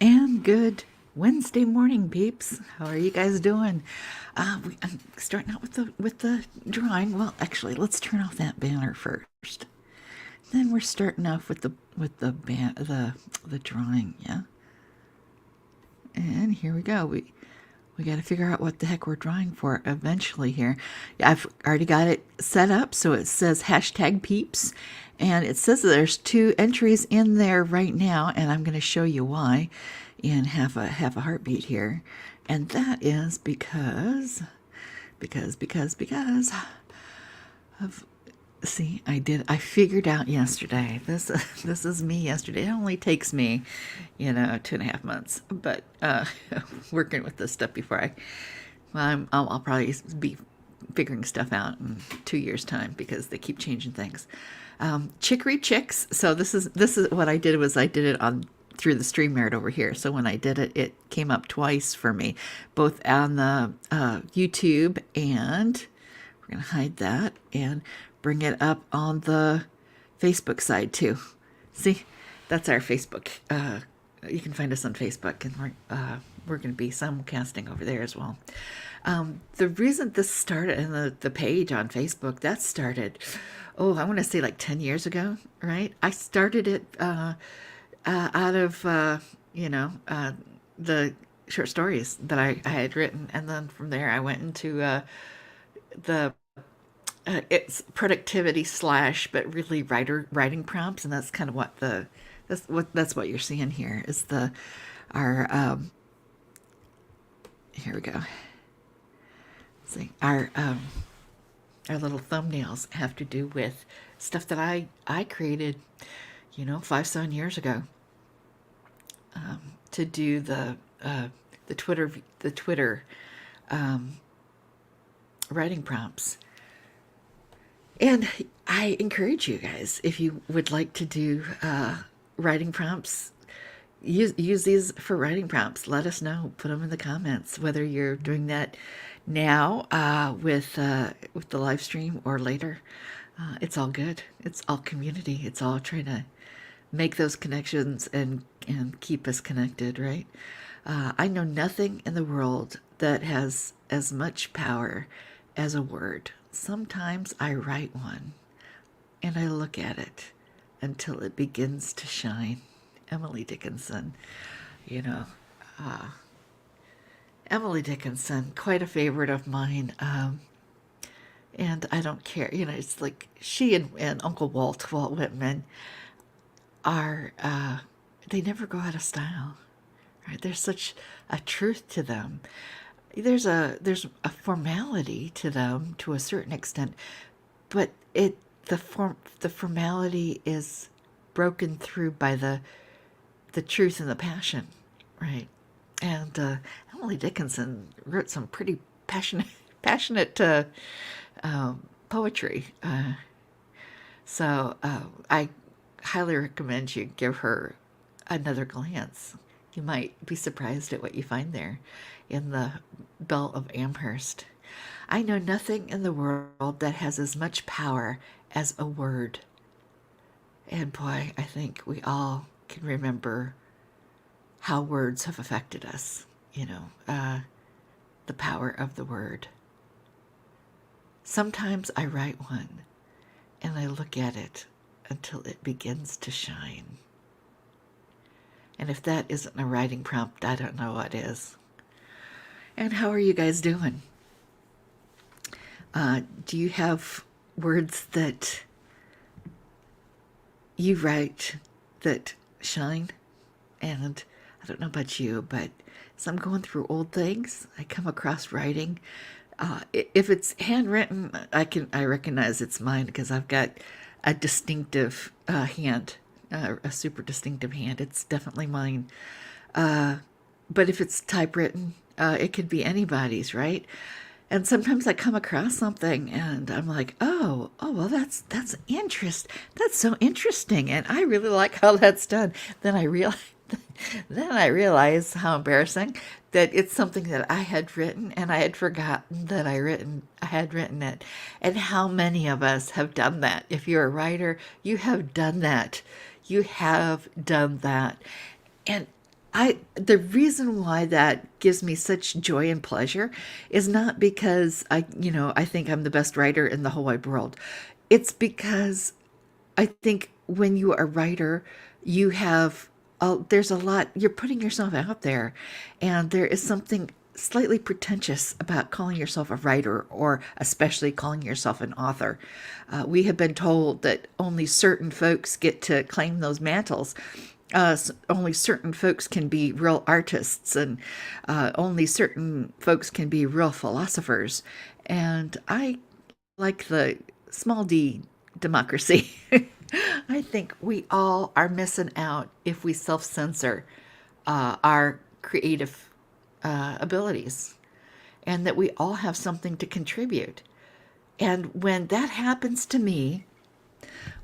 And good Wednesday morning, peeps. How are you guys doing? I'm starting out with the drawing. Well, actually, let's turn off that banner first. Then we're starting off with the drawing. Yeah, and here we go. We got to figure out what the heck we're drawing for eventually here. Yeah, I've already got it set up, so it says hashtag peeps, and it says that there's 2 entries in there right now, and I'm going to show you why in half a heartbeat here, and that is because of. See, I figured out yesterday. This is me yesterday. It only takes me, 2.5 months. But working with this stuff before I'll probably be figuring stuff out in 2 years' time because they keep changing things. Chicory Chix. So this is what I did was I did it on through the StreamYard over here. So when I did it, it came up twice for me, both on the YouTube, and we're gonna hide that and bring it up on the Facebook side too. See, that's our Facebook. You can find us on Facebook, and we're going to be simulcasting over there as well. The reason this started, and the page on Facebook, that started, I want to say like 10 years ago, right? I started it out of, the short stories that I had written. And then from there, I went into the it's productivity slash, but really writing prompts, and that's kind of that's what you're seeing here is our here we go. See, our little thumbnails have to do with stuff that I created, 5-7 years ago, to do the Twitter writing prompts. And I encourage you guys, if you would like to do writing prompts, use these for writing prompts. Let us know. Put them in the comments, whether you're doing that now with the live stream or later. It's all good. It's all community. It's all trying to make those connections and keep us connected, right? I know nothing in the world that has as much power as a word. Sometimes I write one and I look at it until it begins to shine. Emily Dickinson, Emily Dickinson, quite a favorite of mine. And I don't care, it's like she and Uncle Walt Whitman are, they never go out of style, right? There's such a truth to them. There's a formality to them to a certain extent, but the formality is broken through by the truth and the passion, right? And Emily Dickinson wrote some pretty passionate poetry. So I highly recommend you give her another glance. You might be surprised at what you find there in the Belle of Amherst. I know nothing in the world that has as much power as a word. And boy, I think we all can remember how words have affected us, the power of the word. Sometimes I write one and I look at it until it begins to shine. And if that isn't a writing prompt, I don't know what is. And how are you guys doing? Do you have words that you write that shine? And I don't know about you, but as I'm going through old things, I come across writing. If it's handwritten, I recognize it's mine because I've got a distinctive hand, a super distinctive hand. It's definitely mine. But if it's typewritten, it could be anybody's, right? And sometimes I come across something and I'm like, well, that's that's so interesting, and I really like how that's done. Then I realize how embarrassing that it's something that I had written and I had forgotten that I had written it. And how many of us have done that? If you're a writer, you have done that. You have done that. And The reason why that gives me such joy and pleasure is not because I think I'm the best writer in the whole wide world. It's because I think when you are a writer, you have there's a lot, you're putting yourself out there, and there is something slightly pretentious about calling yourself a writer, or especially calling yourself an author. We have been told that only certain folks get to claim those mantles. Only certain folks can be real artists, and only certain folks can be real philosophers. And I like the small d democracy. I think we all are missing out if we self censor our creative abilities, and that we all have something to contribute. And when that happens to me,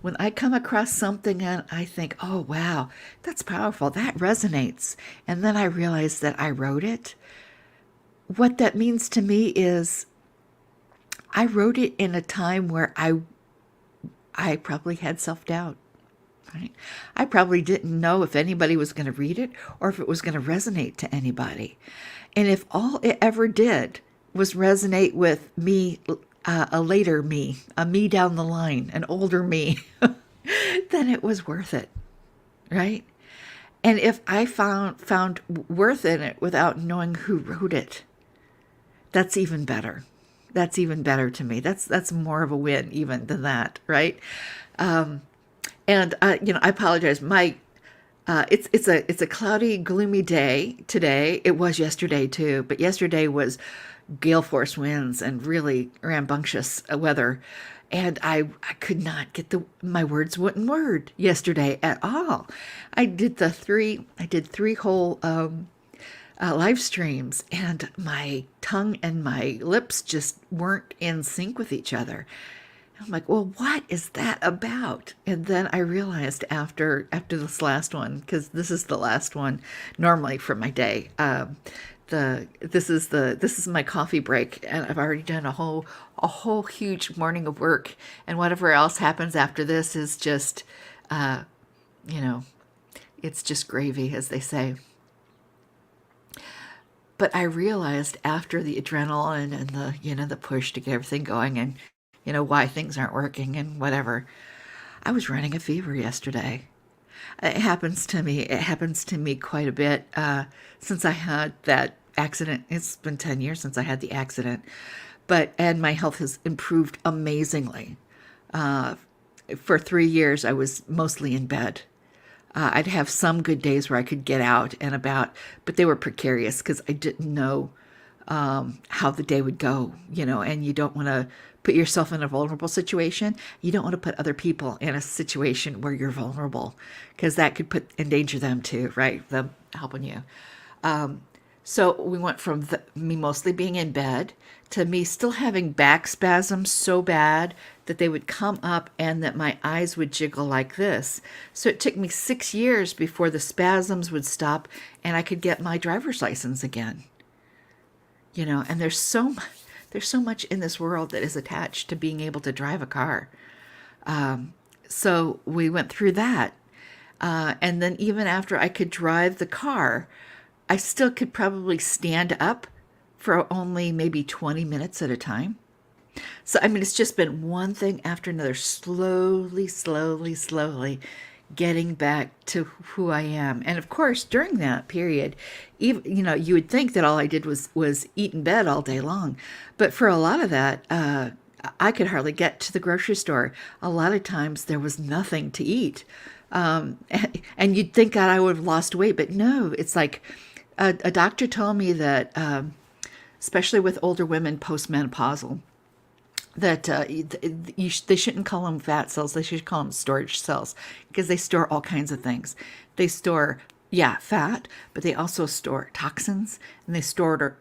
when I come across something and I think, oh, wow, that's powerful, that resonates, and then I realize that I wrote it, what that means to me is I wrote it in a time where I probably had self doubt. Right? I probably didn't know if anybody was going to read it or if it was going to resonate to anybody. And if all it ever did was resonate with me, a later me, a me down the line, an older me, then it was worth it, right? And if I found worth in it without knowing who wrote it, that's even better. That's even better to me. That's more of a win even than that, right? And I apologize. It's a cloudy, gloomy day today. It was yesterday too, but yesterday was gale force winds and really rambunctious weather, and I could not get my words wouldn't word yesterday at all. I did three whole live streams, and my tongue and my lips just weren't in sync with each other. I'm like, well, what is that about? And then I realized after this last one, because this is the last one normally for my day. This is my coffee break, and I've already done a whole huge morning of work, and whatever else happens after this is just, you know, it's just gravy, as they say. But I realized after the adrenaline and the push to get everything going, and why things aren't working and whatever, I was running a fever yesterday. It happens to me. It happens to me quite a bit since I had that accident. It's been 10 years since I had the accident, and my health has improved amazingly. For 3 years, I was mostly in bed. I'd have some good days where I could get out and about, but they were precarious because I didn't know how the day would go, and you don't want to put yourself in a vulnerable situation. You don't want to put other people in a situation where you're vulnerable, because that could endanger them too, right? Them helping you. So we went from me mostly being in bed to me still having back spasms so bad that they would come up and that my eyes would jiggle like this. So it took me 6 years before the spasms would stop and I could get my driver's license again. And there's so much in this world that is attached to being able to drive a car. So we went through that. And then even after I could drive the car, I still could probably stand up for only maybe 20 minutes at a time. So, I mean, it's just been one thing after another, slowly, slowly, slowly getting back to who I am. And of course, during that period, even, you would think that all I did was eat in bed all day long. But for a lot of that, I could hardly get to the grocery store. A lot of times there was nothing to eat. And you'd think that I would have lost weight, but no, it's like a doctor told me that, especially with older women postmenopausal, that they shouldn't call them fat cells. They should call them storage cells, because they store all kinds of things. They store, yeah, fat, but they also store toxins, and they store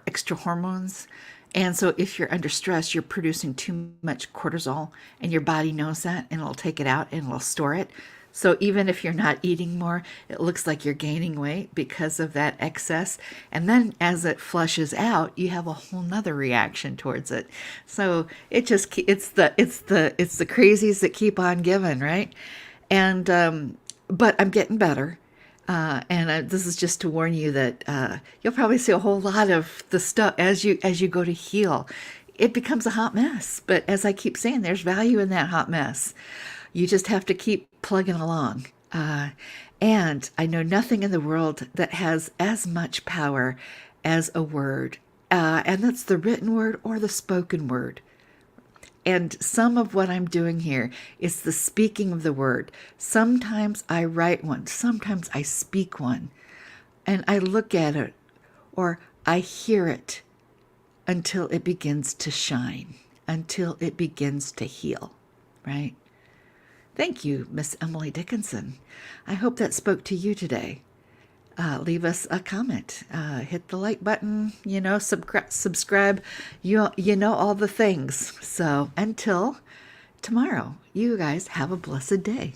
extra hormones. And so if you're under stress, you're producing too much cortisol, and your body knows that, and it'll take it out and it'll store it. So even if you're not eating more, it looks like you're gaining weight because of that excess. And then as it flushes out, you have a whole nother reaction towards it. So it's the crazies that keep on giving, right? And but I'm getting better. And this is just to warn you that you'll probably see a whole lot of the stuff as you go to heal. It becomes a hot mess, but as I keep saying, there's value in that hot mess. You just have to keep plugging along. And I know nothing in the world that has as much power as a word, and that's the written word or the spoken word. And some of what I'm doing here is the speaking of the word. Sometimes I write one, sometimes I speak one, and I look at it or I hear it until it begins to shine, until it begins to heal, right? Thank you, Miss Emily Dickinson. I hope that spoke to you today. Leave us a comment. Hit the like button. Subscribe. You know all the things. So until tomorrow, you guys have a blessed day.